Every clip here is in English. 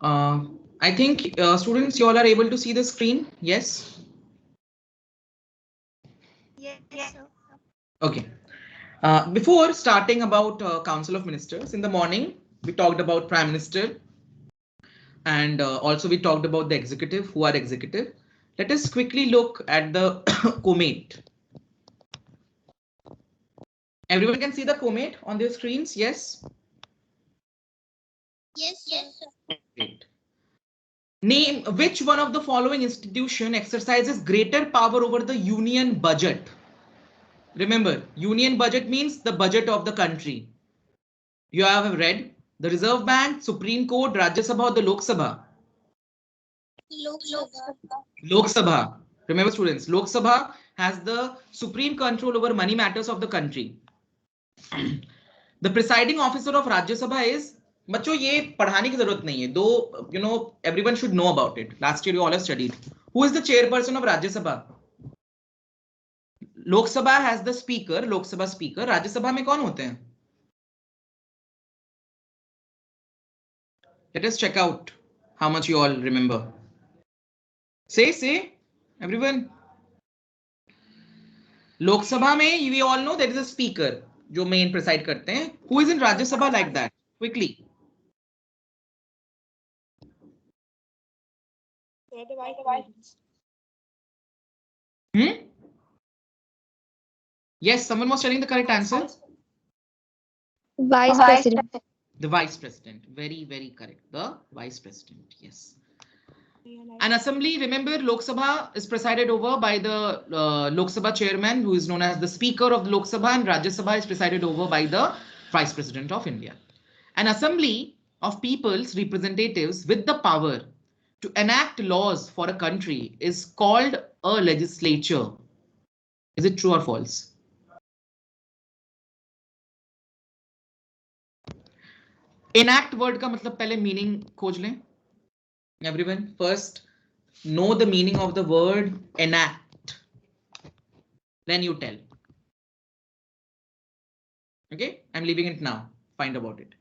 I think students, you all are able to see the screen. Yes. Yes, sir. Okay. Before starting about Council of Ministers, in the morning, we talked about Prime Minister, and also we talked about the executive, who are executive. Let us quickly look at the comate. Everyone can see the comate on their screens, yes? Yes, sir. Great. Name which one of the following institution exercises greater power over the union budget? Remember, union budget means the budget of the country. You have read the Reserve Bank, Supreme Court, Rajya Sabha, or the Lok Sabha? Lok Sabha. Lok Sabha. Remember students, Lok Sabha has the supreme control over money matters of the country. The presiding officer of Rajya Sabha is, बच्चों ये पढ़ाने की जरूरत नहीं है, though you know everyone should know about it. Last year you all have studied. Who is the chairperson of Rajya Sabha? Lok Sabha has the speaker, Lok Sabha speaker. Rajya Sabha में कौन होते हैं? Let us check out how much you all remember. Say, everyone. Lok Sabha में we all know there is a speaker जो main preside करते हैं. Who is in Rajya Sabha like that? Quickly. Yes, someone was telling the correct answer. Vice President. The Vice President. Very, very correct. The Vice President. Yes. An assembly, remember, Lok Sabha is presided over by the Lok Sabha chairman, who is known as the Speaker of the Lok Sabha, and Rajya Sabha is presided over by the Vice President of India. An assembly of people's representatives with the power to enact laws for a country is called a legislature. Is it true or false? Enact word का मतलब पहले meaning खोज लें. Everyone, first know the meaning of the word enact. Then you tell. Okay, I'm leaving it now. Find about it.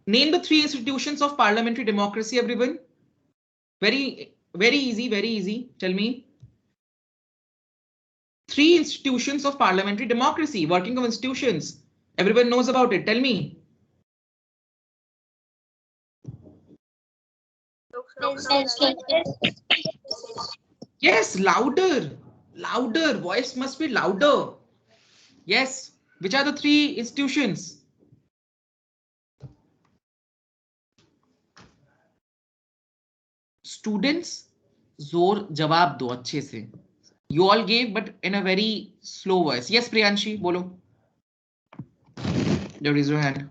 Name the three institutions of parliamentary democracy, everyone. Very easy. Tell me. Three institutions of parliamentary democracy, working of institutions. Everyone knows about it. Tell me. Yes, louder. Voice must be louder. Yes. Which are the three institutions? Students, जोर जवाब दो अच्छे से. You all gave, but in a very slow voice. Yes, Priyanshi, bolo. Raise your hand.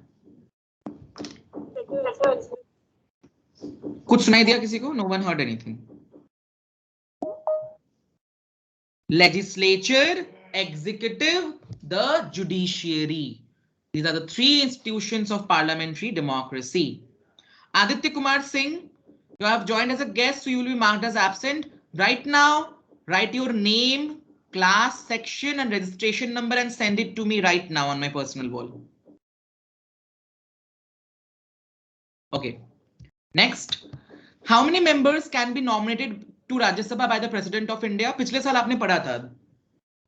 कुछ सुनाई दिया किसी को? No one heard anything. Legislature, executive, the judiciary. These are the three institutions of parliamentary democracy. Aditya Kumar Singh, you have joined as a guest, so you will be marked as absent. Right now, write your name, class, section, and registration number and send it to me right now on my personal wall. Okay. Next, how many members can be nominated to Rajya Sabha by the President of India? पिछले साल आपने पढ़ा था.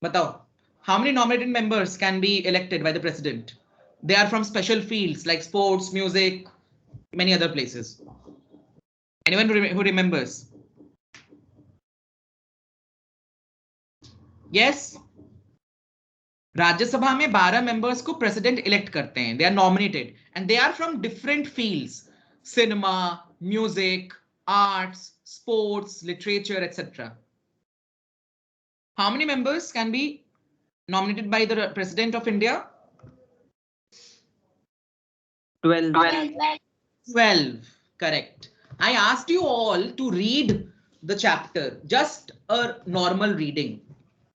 बताओ. How many nominated members can be elected by the President? They are from special fields like sports, music, many other places. Anyone who remembers? Yes. Rajya Sabha में 12 members को President elect करते हैं. They are nominated and they are from different fields. Cinema, music, arts, sports, literature, etc. How many members can be nominated by the President of India? 12. 12. Correct. I asked you all to read the chapter, just a normal reading.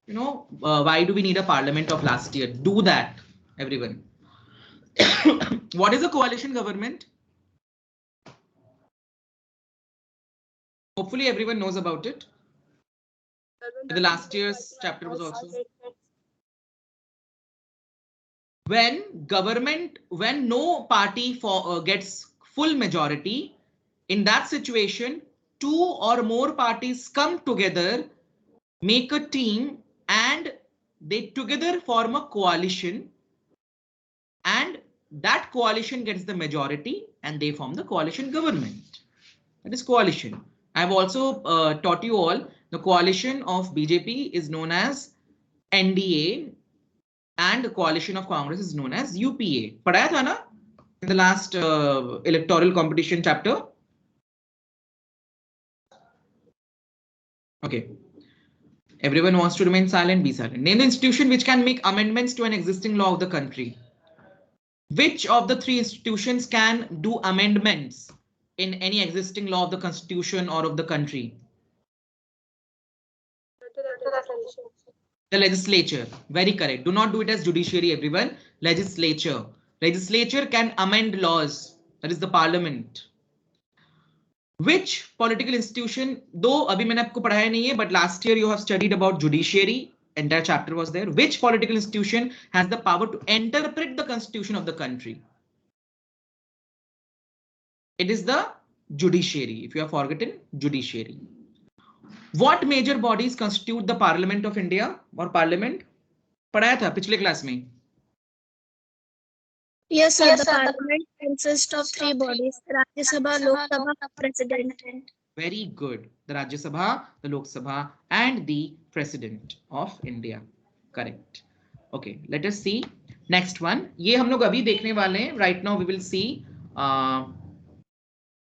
You know, why do we need a parliament of last year? Do that, everyone. What is a coalition government? Hopefully everyone knows about it. The last year's chapter was also. When no party gets full majority, In that situation, two or more parties come together, make a team, and they together form a coalition, and that coalition gets the majority and they form the coalition government. That is coalition. I've also taught you all the coalition of BJP is known as NDA and the coalition of Congress is known as UPA. पढ़ाया था ना in the last electoral competition chapter? Okay. Everyone wants to remain silent, be silent. Name the institution which can make amendments to an existing law of the country. Which of the three institutions can do amendments in any existing law of the constitution or of the country? The legislature. Very correct. Do not do it as judiciary, everyone. Legislature. Legislature can amend laws. That is the parliament. Which political institution, though abhi maine aapko padhaya nahi hai, but last year you have studied about judiciary, entire chapter was there. Which political institution has the power to interpret the constitution of the country? It is the judiciary. If you have forgotten, judiciary. What major bodies constitute the Parliament of India or Parliament? पढ़ाया था पिछले class में. Yes, sir. The Parliament consists of three bodies: Rajya Sabha, Lok Sabha, President. Very good. The Rajya Sabha, the Lok Sabha, and the President of India. Correct. Okay, let us see next one. ये हम लोग अभी देखने वाले हैं. Right now we will see.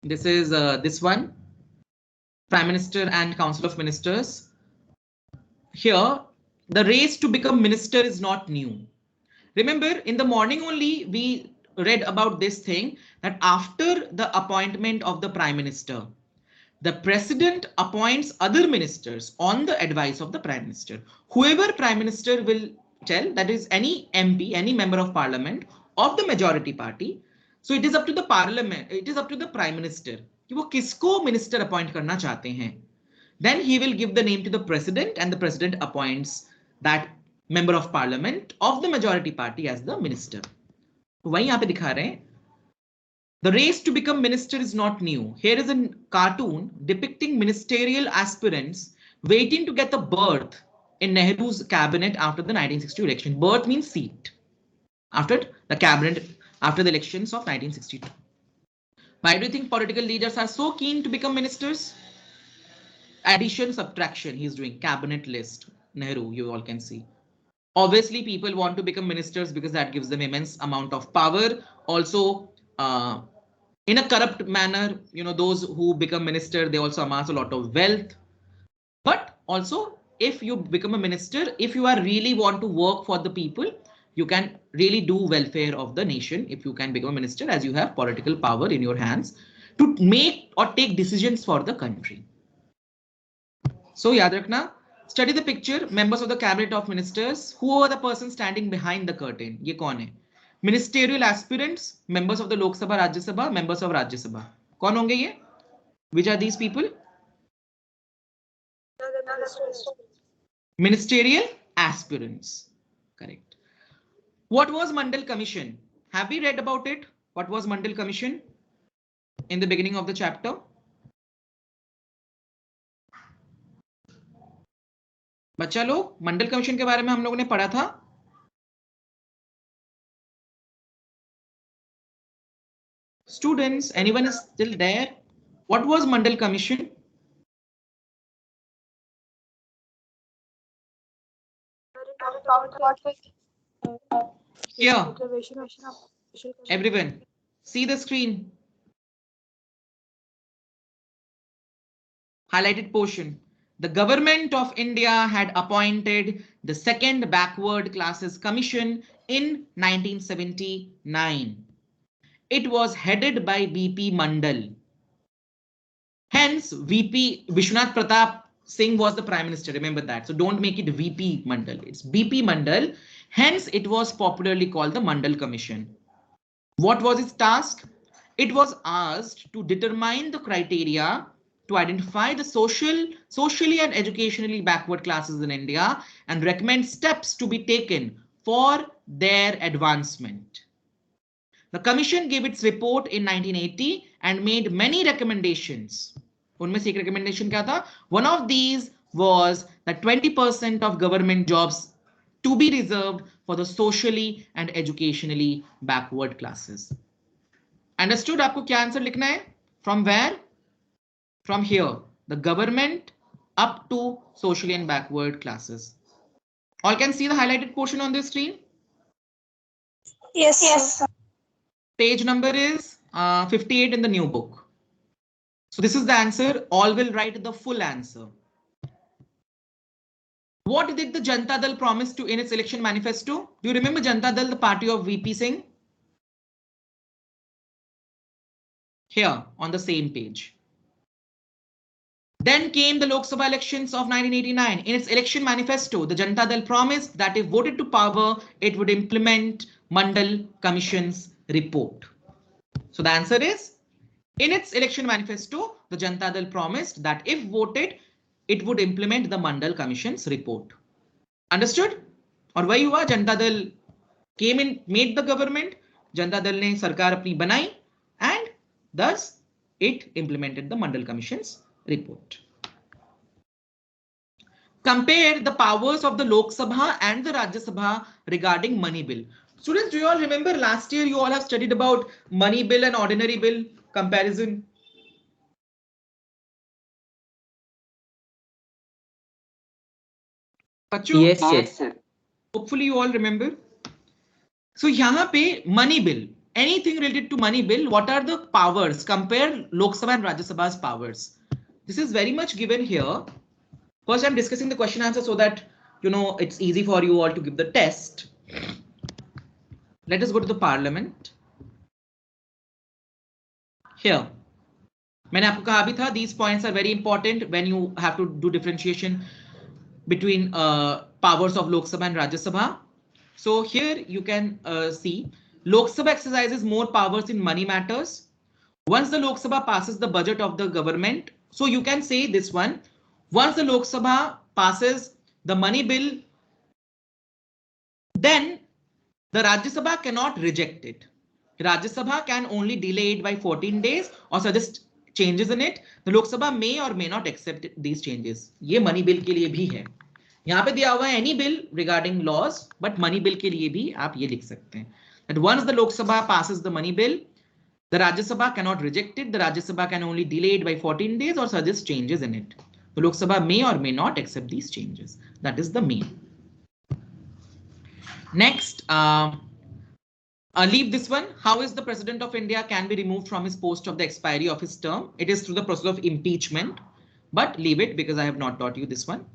This is this one. Prime Minister and Council of Ministers. Here, the race to become minister is not new. Remember, in the morning only, we read about this thing that after the appointment of the Prime Minister, the President appoints other ministers on the advice of the Prime Minister. Whoever Prime Minister will tell, that is any MP, any member of Parliament of the majority party. So it is up to the Parliament, it is up to the Prime Minister कि वो किसको minister appoint करना चाहते हैं. Then he will give the name to the President and the President appoints that member of Parliament of the majority party as the minister. तो वही यहाँ पे दिखा रहे हैं. The race to become minister is not new. Here is a cartoon depicting ministerial aspirants waiting to get the berth in Nehru's cabinet after the 1962 election. Berth means seat. After the cabinet, after the elections of 1962. Why do you think political leaders are so keen to become ministers? Addition, subtraction, he's doing cabinet list. Nehru, you all can see. Obviously, people want to become ministers because that gives them immense amount of power. Also, in a corrupt manner, you know, those who become minister, they also amass a lot of wealth. But also, if you become a minister, if you are really want to work for the people, you can really do welfare of the nation if you can become a minister, as you have political power in your hands to make or take decisions for the country. So yaad rakhna, study the picture, members of the cabinet of ministers. Who are the persons standing behind the curtain? Ye kaun hai? Ministerial aspirants, members of the Lok Sabha, Rajya Sabha, members of Rajya Sabha. Kaun honge ye? Which are these people? Ministerial aspirants. Correct. What was Mundal Commission? Have we read about it? What was Mundal Commission in the beginning of the chapter? बच्चा लोग, मंडल commission के बारे में हम लोगों ने पढ़ा था. Students, anyone is still there? What was Mundal Commission? Here, everyone, see the screen. Highlighted portion. The government of India had appointed the Second Backward Classes Commission in 1979. It was headed by VP Mundal. Hence, VP Vishwanath Pratap Singh was the Prime Minister. Remember that. So don't make it VP Mundal. It's BP Mundal. Hence, it was popularly called the Mundal Commission. What was its task? It was asked to determine the criteria to identify the socially and educationally backward classes in India and recommend steps to be taken for their advancement. The commission gave its report in 1980 and made many recommendations. उनमें से एक recommendation क्या था? One of these was that 20% of government jobs to be reserved for the socially and educationally backward classes. Understood? आपको क्या answer लिखना है? From where? From here, the government up to socially and backward classes. All can see the highlighted portion on the screen? Yes, sir. Page number is 58 in the new book. So this is the answer. All will write the full answer. What did the Janata Dal promise to in its election manifesto? Do you remember Janata Dal, the party of VP Singh? Here on the same page. Then came the Lok Sabha elections of 1989. In its election manifesto, the Janata Dal promised that if voted to power, it would implement Mundal Commission's report. So the answer is, in its election manifesto, the Janata Dal promised that if voted, it would implement the Mundal Commission's report. Understood? और वही हुआ, Janata Dal came in, made the government, Janata Dal ने सरकार अपनी बनाई, and thus it implemented the Mundal Commission's report. Compare the powers of the Lok Sabha and the Rajya Sabha regarding money bill. Students, do you all remember last year you all have studied about money bill and ordinary bill comparison? Yes, sir. Hopefully you all remember. So यहाँ पे money bill, anything related to money bill, what are the powers? Compare Lok Sabha and Rajya Sabha's powers. This is very much given here. First, I'm discussing the question answer so that you know it's easy for you all to give the test. Let us go to the Parliament. Here, मैंने आपको कहा भी था, these points are very important when you have to do differentiation between powers of Lok Sabha and Rajya Sabha. So here you can see Lok Sabha exercises more powers in money matters. Once the Lok Sabha passes the budget of the government, so you can say this one, once the Lok Sabha passes the money bill, then the Rajya Sabha cannot reject it. Rajya Sabha can only delay it by 14 days or suggest changes in it. The Lok Sabha may or may not accept these changes. ये money bill के लिए भी है. यहाँ पे दिया हुआ है any bill regarding laws, but money bill के लिए भी आप ये लिख सकते हैं. That once the Lok Sabha passes the money bill, the Rajya Sabha cannot reject it. The Rajya Sabha can only delay it by 14 days or suggest changes in it. The Lok Sabha may or may not accept these changes. That is the may. Next, leave this one. How is the President of India can be removed from his post of the expiry of his term? It is through the process of impeachment, but leave it because I have not taught you this one.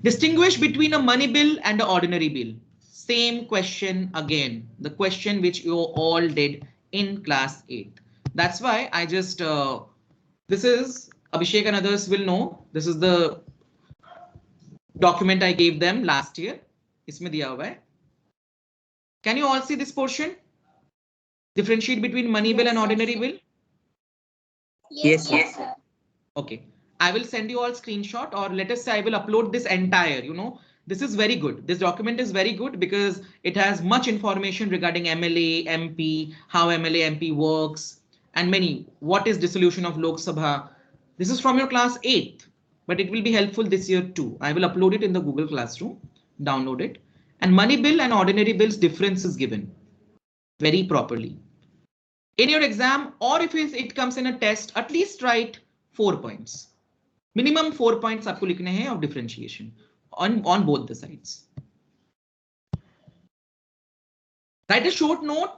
Distinguish between a money bill and an ordinary bill. Same question again, the question which you all did in class 8. That's why I just, this is, Abhishek and others will know, this is the document I gave them last year. इसमें दिया हुआ है. Can you all see this portion? Differentiate between money bill and ordinary bill? Yes, sir. Okay. I will send you all screenshot, or let us say I will upload this entire, you know, this is very good. This document is very good because it has much information regarding MLA, MP, how MLA, MP works, and many, what is dissolution of Lok Sabha. This is from your class 8th, but it will be helpful this year too. I will upload it in the Google Classroom, download it. And money bill and ordinary bills difference is given very properly. In your exam, or if it comes in a test, at least write 4 points. Minimum 4 points आपको लिखने हैं of differentiation on both the sides. Write a short note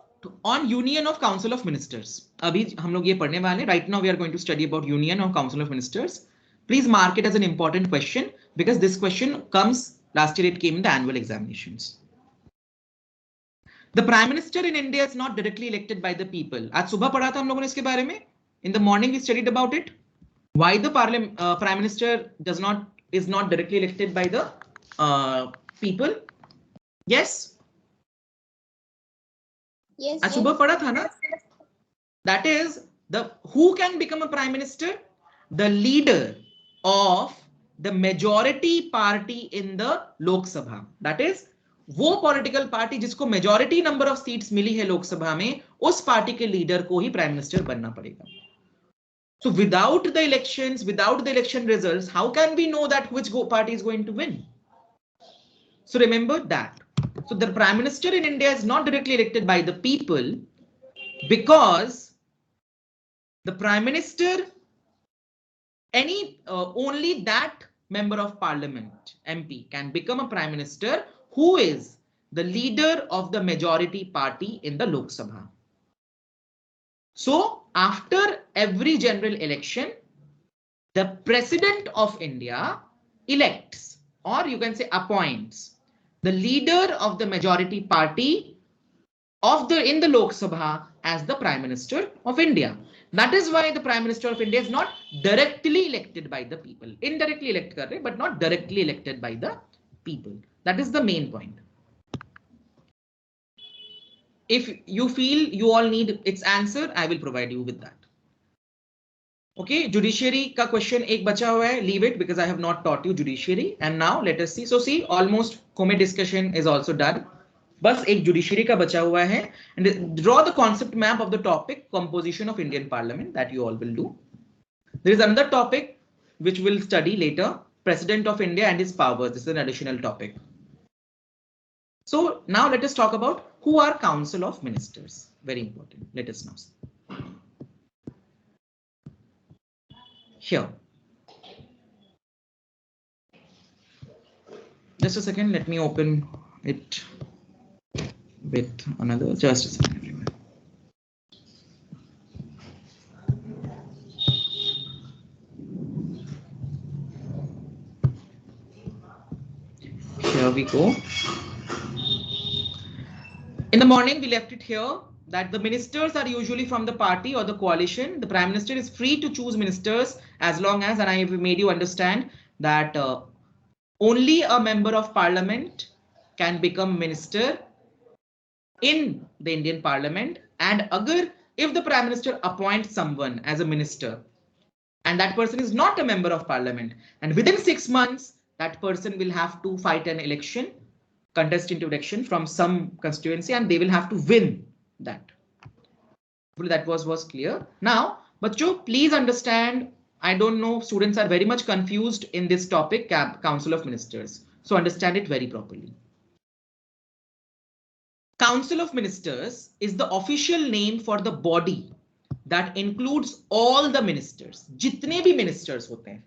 on Union of Council of Ministers. अभी हम लोग ये पढ़ने वाले. Right now we are going to study about Union of Council of Ministers. Please mark it as an important question because this question comes, last year it came in the annual examinations. The Prime Minister in India is not directly elected by the people. आज सुबह पढ़ा था हम लोगों ने इसके बारे में. In the morning we studied about it. Why the Prime Minister is not directly elected by the people? Yes. Yes. आज सुबह पढ़ा था ना? That is who can become a Prime Minister? The leader of the majority party in the Lok Sabha. That is, वो political party जिसको majority number of seats मिली है लोकसभा में, उस पार्टी के लीडर को ही प्राइम मिनिस्टर बनना पड़ेगा. So without the elections, without the election results, how can we know that which party is going to win? So remember that. So the prime minister in India is not directly elected by the people, because the prime minister, only that member of parliament, MP, can become a prime minister who is the leader of the majority party in the Lok Sabha. So after every general election, the president of India elects, or you can say appoints, the leader of the majority party in the Lok Sabha as the prime minister of India. That is why the prime minister of India is not directly elected by the people. Indirectly elected, but not directly elected by the people. That is the main point. If you feel you all need its answer, I will provide you with that. Okay, judiciary ka question ek bacha hua hai. Leave it, because I have not taught you judiciary. And now let us see. So see, almost committee discussion is also done. बस एक judiciary का बचा हुआ है. And draw the concept map of the topic composition of Indian Parliament that you all will do. There is another topic which we'll study later, President of India and his powers. This is an additional topic. So now let us talk about who are Council of Ministers. Very important. Let us now see. Here. Just a second. Let me open it with another. Just a second, everyone. Here we go. In the morning, we left it here that the ministers are usually from the party or the coalition. The prime minister is free to choose ministers as long as, and I have made you understand that only a member of parliament can become minister in the Indian Parliament. And if the prime minister appoints someone as a minister and that person is not a member of parliament, and within 6 months, that person will have to fight an election, contest into election from some constituency, and they will have to win that. That was clear. Now, bachcho, please understand, I don't know, students are very much confused in this topic, Council of Ministers. So understand it very properly. Council of Ministers is the official name for the body that includes all the ministers. Jitne bhi ministers hote hain.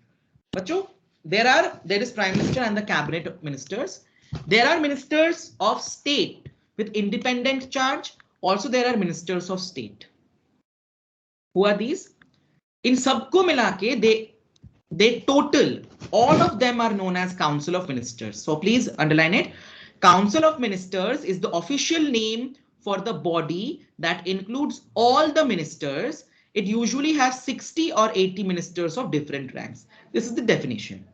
Bachcho, there is Prime Minister and the Cabinet Ministers. There are ministers of state with independent charge. Also, there are ministers of state. Who are these? In sabko milake, they total, all of them are known as Council of Ministers. So please underline it. Council of Ministers is the official name for the body that includes all the ministers. It usually has 60 or 80 ministers of different ranks. This is the definition.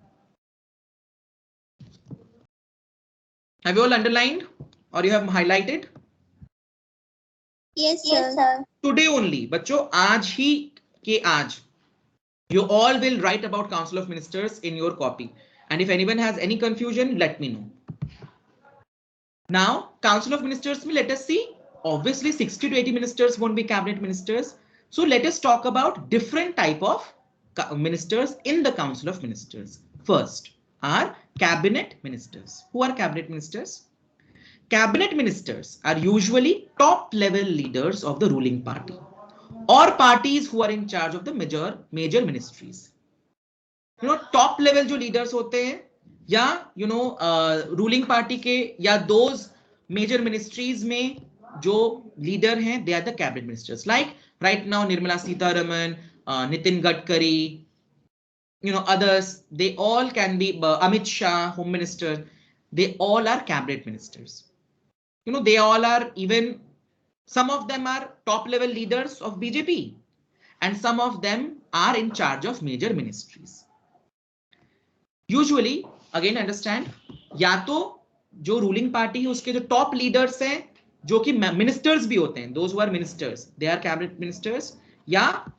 Have you all underlined or you have highlighted? Yes, sir. Today only, bachcho, aaj hi ke aaj, you all will write about Council of Ministers in your copy. And if anyone has any confusion, let me know. Now, Council of Ministers, let us see. Obviously, 60 to 80 ministers won't be cabinet ministers. So let us talk about different type of ministers in the Council of Ministers. First are cabinet ministers. Who are cabinet ministers? Cabinet ministers are usually top level leaders of the ruling party or parties who are in charge of the major ministries. You know, top level jo leaders hote hain, या ruling party के या those major ministries में जो leader हैं, they are the cabinet ministers. Like right now, Nirmala Sitharaman, Nitin Gadkari, others, they all can be Amit Shah, Home Minister. They all are cabinet ministers. They all are, even some of them are top level leaders of BJP, and some of them are in charge of major ministries. Usually, again understand, या तो जो ruling party है उसके जो top leaders हैं, जो कि ministers भी होते हैं, those who are ministers, they are cabinet ministers, या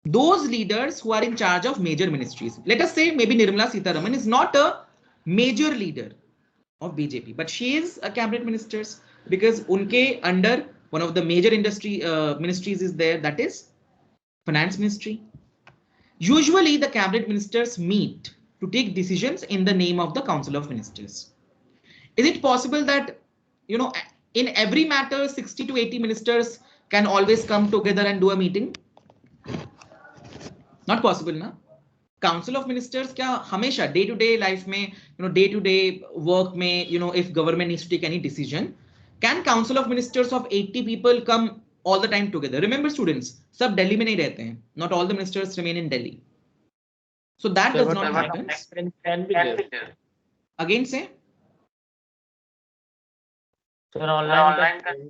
those leaders who are in charge of major ministries. Let us say maybe Nirmala Sitharaman is not a major leader. of BJP, but she is a cabinet minister because unke under one of the major industry ministries is there, that is finance ministry. Usually the cabinet ministers meet to take decisions in the name of the council of ministers. Is it possible that, you know, in every matter 60 to 80 ministers can always come together and do a meeting? Not possible, na? Council of ministers kya hamesha day to day life mein, day to day work mein, if government needs to take any decision, can council of ministers of 80 people come all the time together? Remember students, sab Delhi mein nahi rehte hain. Not all the ministers remain in Delhi. So that does not happen. Can be there. Again say. Sir, online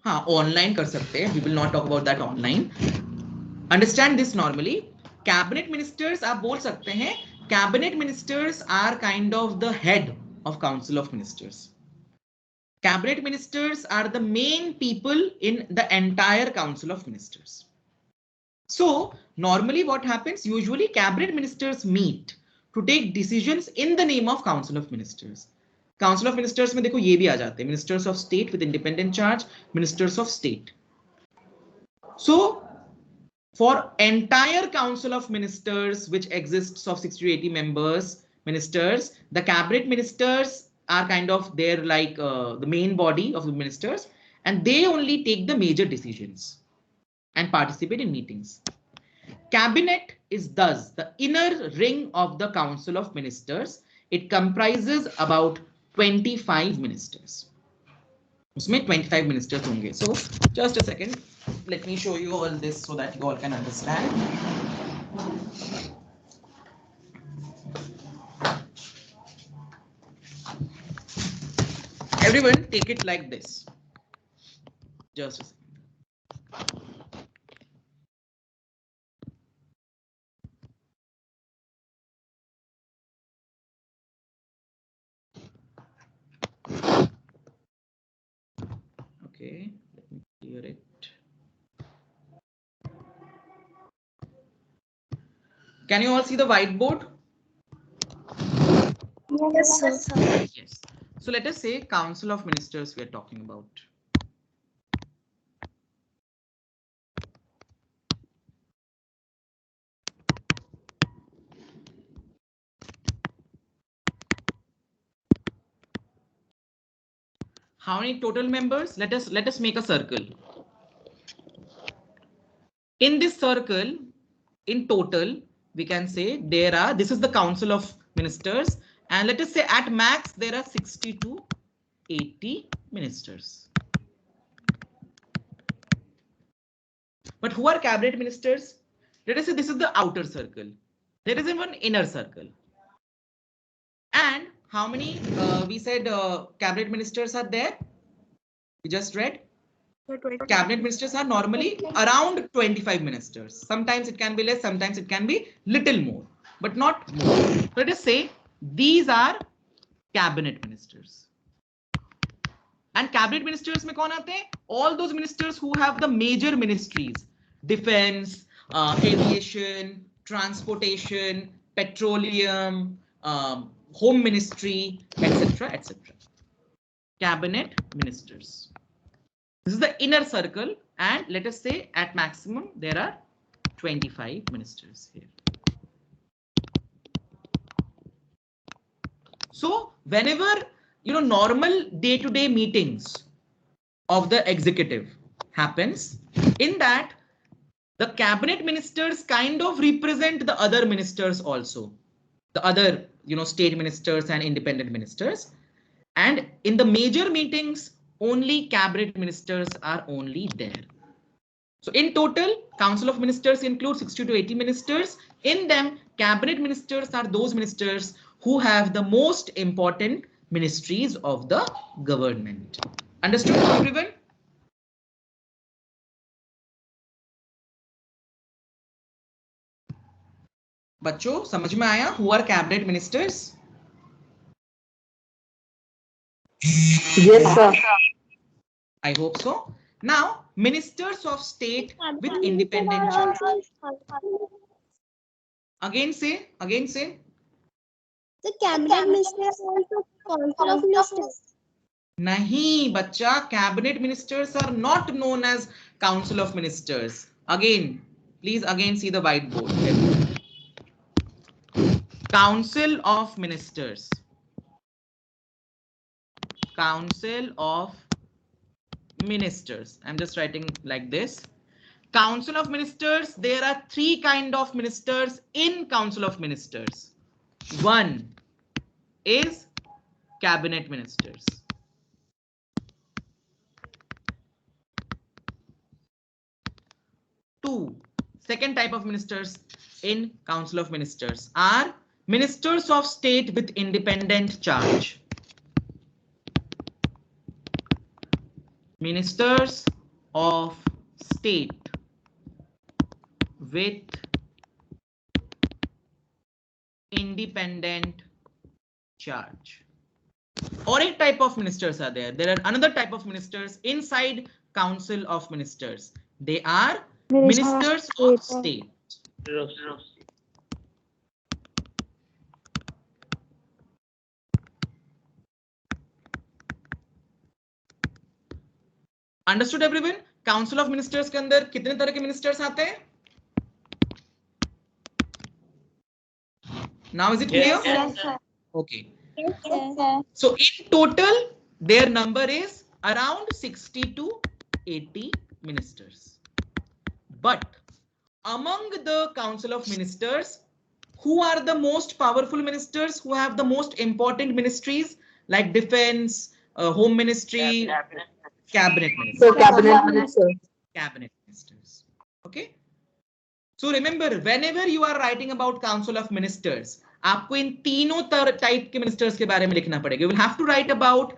हाँ, online कर सकते हैं. We will not talk about that online. Understand this normally. Cabinet ministers आप बोल सकते हैं. Cabinet ministers are kind of the head of Council of Ministers. Cabinet ministers are the main people in the entire Council of Ministers. So normally what happens? Usually cabinet ministers meet to take decisions in the name of Council of Ministers. Council of Ministers में देखो ये भी आ जाते हैं, Ministers of State with independent charge, Ministers of State. So for entire Council of Ministers, which exists of 60 to 80 members, ministers, the cabinet ministers are kind of they're like the main body of the ministers, and they only take the major decisions and participate in meetings. Cabinet is thus the inner ring of the Council of Ministers. It comprises about 25 ministers. उसमें 25 ministers होंगे. So just a second, let me show you all this so that you all can understand. Everyone take it like this. Just a second. Okay, let me clear it. Can you all see the whiteboard? Yes, sir. Yes. So let us say Council of Ministers we are talking about. How many total members? Let us make a circle. In this circle, in total, we can say there are, this is the Council of Ministers, and let us say at max there are 60 to 80 ministers. But who are cabinet ministers? Let us say this is the outer circle. There is one inner circle. And how many we said cabinet ministers are there? We just read. Cabinet ministers are normally around 25 ministers. Sometimes it can be less, sometimes it can be little more, but not more. Let us say these are cabinet ministers. And cabinet ministers mein kaun aate hain? All those ministers who have the major ministries: defense, aviation, transportation, petroleum, home ministry, etc., etc. Cabinet ministers. This is the inner circle, and let us say at maximum there are 25 ministers here. So whenever normal day-to-day meetings of the executive happens, in that the cabinet ministers kind of represent the other ministers also, the other state ministers and independent ministers, and in the major meetings only cabinet ministers are only there. So in total, Council of Ministers includes 60 to 80 ministers. In them, cabinet ministers are those ministers who have the most important ministries of the government. Understood, everyone? बच्चों समझ में आया? Who are cabinet ministers? Yes, sir. I hope so. Now, ministers of state with independent charge. Again say. The cabinet minister is also council of ministers. Nahi, bacha, cabinet ministers are not known as council of ministers. Again, please again see the whiteboard. Council of ministers. Council of ministers. I'm just writing like this. Council of ministers, there are three kind of ministers in council of ministers. One is cabinet ministers. Second type of ministers in council of ministers are ministers of state with independent charge. Ministers of state with independent charge. Or a type of ministers are there. There are another type of ministers inside council of ministers. They are ministers of state. Understood everyone? Council of ministers के अंदर कितने तरह के ministers आते हैं? Now is it clear? Yes, sir. Okay. Yes, sir. So in total, their number is around 60 to 80 ministers. But among the council of ministers, who are the most powerful ministers, who have the most important ministries like defense, home ministry, cabinet ministers. So cabinet minister. Cabinet ministers. Okay. So remember, whenever you are writing about council of ministers, आपको इन तीनों type के ministers के बारे में लिखना पड़ेगा. You will have to write about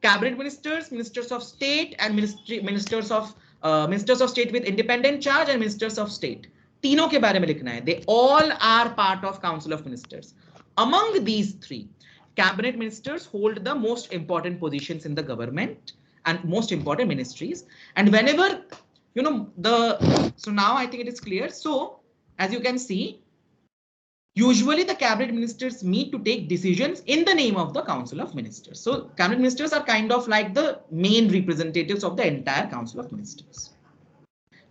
cabinet ministers, ministers of state, and ministers of state with independent charge, and ministers of state. तीनों के बारे में लिखना है. They all are part of council of ministers. Among these three, cabinet ministers hold the most important positions in the government and most important ministries. And whenever, you know, so now I think it is clear. So as you can see, usually the cabinet ministers meet to take decisions in the name of the council of ministers. So cabinet ministers are kind of like the main representatives of the entire council of ministers.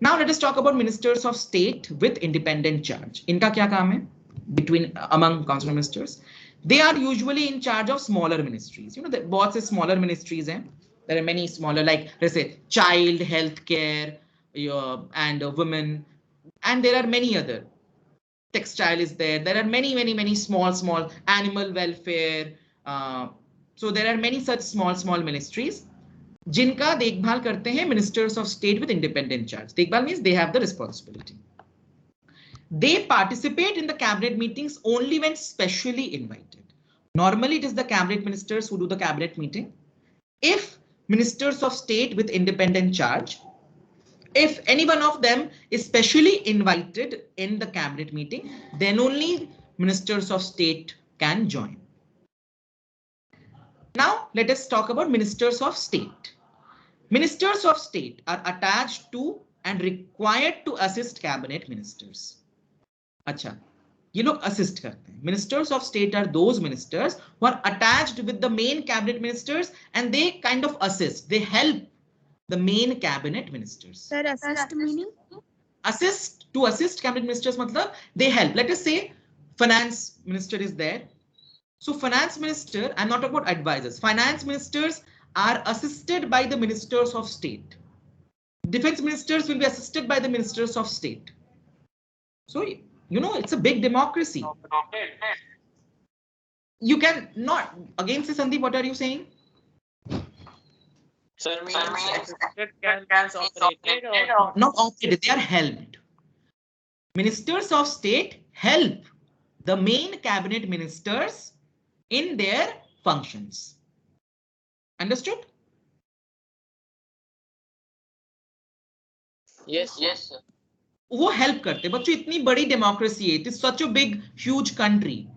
Now let us talk about ministers of state with independent charge. Inka kya kaam hai among council of ministers? They are usually in charge of smaller ministries. You know, the बहुत से smaller ministries हैं. There are many smaller, like let's say child health care and women, and there are many other. Textile is there. There are many small animal welfare. So there are many such small ministries. जिनका देखभाल करते हैं ministers of state with independent charge. देखभाल means they have the responsibility. They participate in the cabinet meetings only when specially invited. Normally, it is the cabinet ministers who do the cabinet meeting. If ministers of state with independent charge, if any one of them is specially invited in the cabinet meeting, then only ministers of state can join. Now, let us talk about ministers of state. Ministers of state are attached to and required to assist cabinet ministers. अच्छा, ये लोग assist करते हैं. Ministers of state are those ministers who are attached with the main cabinet ministers and they kind of assist. They help the main cabinet ministers. Sir, assist meaning? To assist cabinet ministers matlab they help. Let us say finance minister is there. So finance minister, I'm not talking about advisors. Finance ministers are assisted by the ministers of state. Defense ministers will be assisted by the ministers of state. So, you know, it's a big democracy. You can not, again say Sandeep, what are you saying? Sir, means assisted can operated or not operated, they are helped. Ministers of state help the main cabinet ministers in their functions. Understood? yes, sir. वो help करते. बच्चों इतनी बड़ी democracy है. It is such a big, huge country.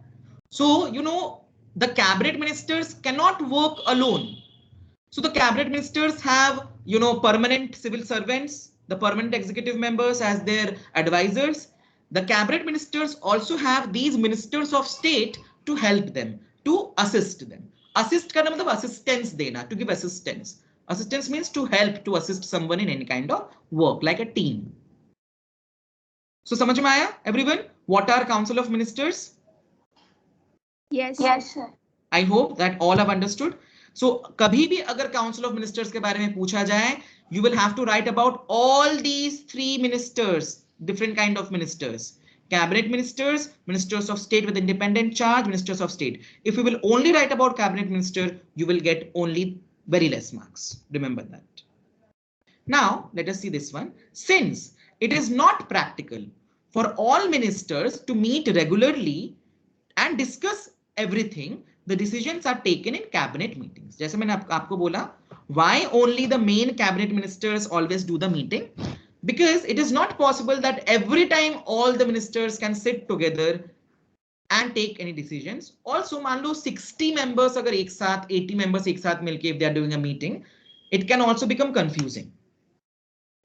So, you know, the cabinet ministers cannot work alone. So the cabinet ministers have, you know, permanent civil servants, the permanent executive members as their advisors. The cabinet ministers also have these ministers of state to help them, to assist them. Assist का मतलब assistance देना, to give assistance. Assistance means to help, to assist someone in any kind of work, like a team. So समझ में आया everyone? What are Council of Ministers? Yes. Yes, sir. I hope that all have understood. So कभी भी अगर Council of Ministers के बारे में पूछा जाए, you will have to write about all these three ministers, different kind of ministers. Cabinet ministers, ministers of state with independent charge, ministers of state. If you will only write about cabinet minister, you will get only very less marks. Remember that. Now, let us see this one. Since it is not practical for all ministers to meet regularly and discuss everything, the decisions are taken in cabinet meetings. जैसे मैंने आपको बोला, why only the main cabinet ministers always do the meeting? Because it is not possible that every time all the ministers can sit together and take any decisions. Also, मान लो 60 members अगर एक साथ, 80 members एक साथ मिलके if they are doing a meeting, it can also become confusing.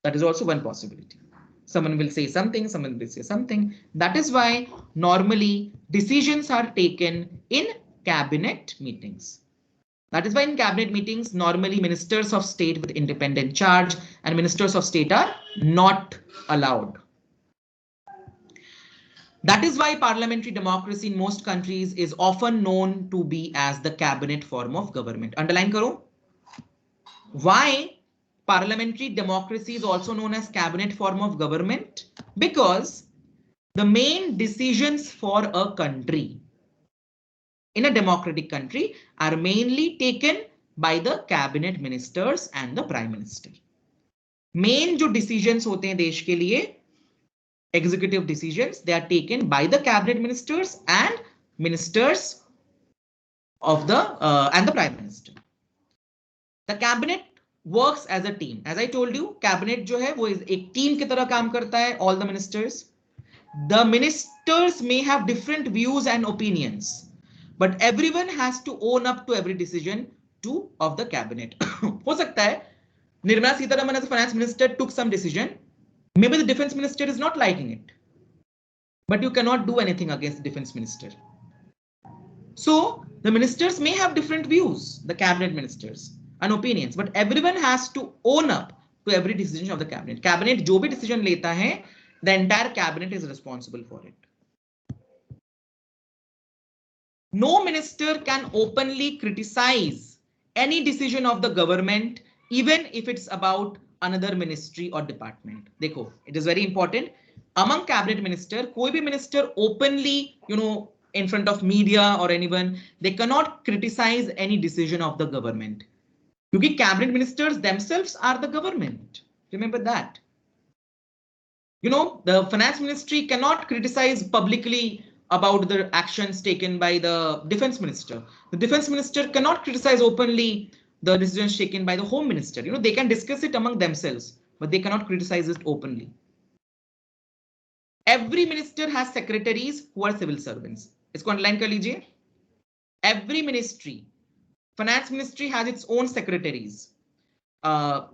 That is also one possibility. Someone will say something, someone will say something. That is why normally decisions are taken in cabinet meetings. That is why in cabinet meetings, normally ministers of state with independent charge and ministers of state are not allowed. That is why parliamentary democracy in most countries is often known to be as the cabinet form of government. Underline karo. Why parliamentary democracy is also known as cabinet form of government? Because the main decisions for a country in a democratic country are mainly taken by the cabinet ministers and the prime minister. Main जो decisions होते हैं देश के लिए, executive decisions, they are taken by the cabinet ministers and ministers of the and the prime minister. The cabinet works as a team. As I told you, cabinet जो है वो एक team की तरह काम करता है. All the ministers. The ministers may have different views and opinions, but everyone has to own up to every decision of the cabinet. हो सकता है Nirmala Sitharaman as a finance minister took some decision. Maybe the defense minister is not liking it, but you cannot do anything against the defense minister. So the ministers may have different views, the cabinet ministers, and opinions, but everyone has to own up to every decision of the cabinet. Cabinet जो भी decision लेता है, the entire cabinet is responsible for it. No minister can openly criticize any decision of the government, even if it's about another ministry or department. देखो, it is very important. Among cabinet minister, कोई भी minister openly, in front of media or anyone, they cannot criticize any decision of the government. क्योंकि cabinet ministers themselves are the government. Remember that. The finance ministry cannot criticize publicly about the actions taken by the defense minister. The defense minister cannot criticize openly the decisions taken by the home minister. They can discuss it among themselves, but they cannot criticize it openly. Every minister has secretaries who are civil servants. इसको underline कर लीजिए. Every ministry, finance ministry has its own secretaries.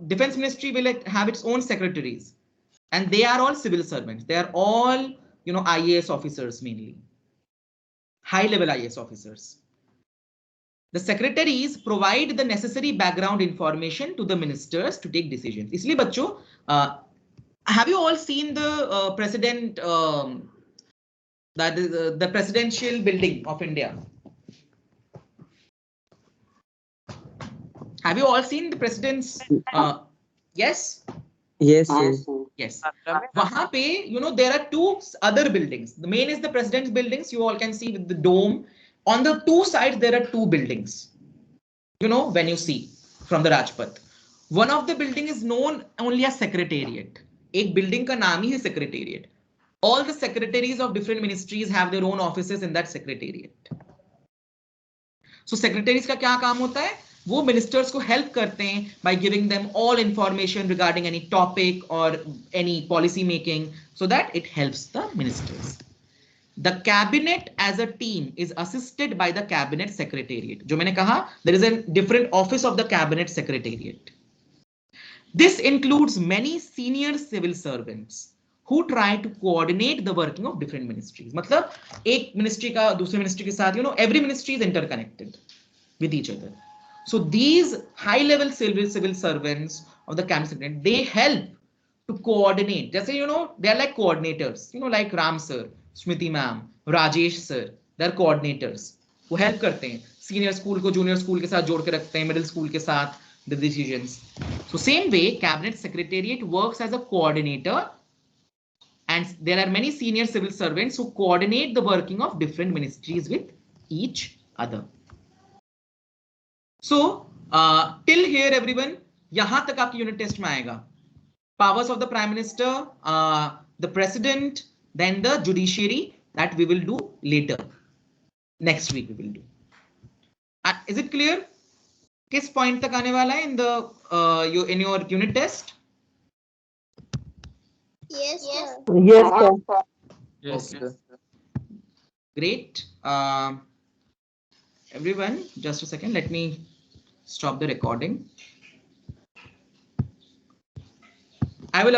Defense ministry will have its own secretaries. And they are all civil servants. They are all, IAS officers mainly. High level IAS officers. The secretaries provide the necessary background information to the ministers to take decisions. इसलिए बच्चों, have you all seen the president, that is the presidential building of India? Have you all seen the president's? Yes. Yes, yes. Yes. वहाँ पे, there are two other buildings. The main is the president's buildings. You all can see with the dome. On the two sides, there are two buildings. When you see from the Rajpath. One of the building is known only as Secretariat. एक building का नाम ही है Secretariat. All the secretaries of different ministries have their own offices in that Secretariat. So secretaries का क्या काम होता है? वो ministers को help करते हैं by giving them all information regarding any topic or any policy making, so that it helps the ministers. The cabinet as a team is assisted by the cabinet secretariat. जो मैंने कहा, there is a different office of the cabinet secretariat. This includes many senior civil servants who try to coordinate the working of different ministries. मतलब एक ministry का दूसरे ministry के साथ, every ministry is interconnected with each other. So these high-level civil servants of the cabinet, they help to coordinate. Just say, they are like coordinators, like Ram sir, Smriti ma'am, Rajesh sir, they are coordinators who help करते हैं. Senior school को junior school के साथ जोड़ के रखते हैं, middle school के साथ the decisions. So same way, cabinet secretariat works as a coordinator, and there are many senior civil servants who coordinate the working of different ministries with each other. So till here everyone, यहाँ तक आपकी unit test में आएगा. Powers of the Prime Minister, the President, then the Judiciary, that we will do later. Next week we will do. Is it clear? किस point तक आने वाला है in the in your unit test? Yes, sir. Yes, sir. Yes, Okay. sir. Great. Everyone, just a second. Let me stop the recording. I will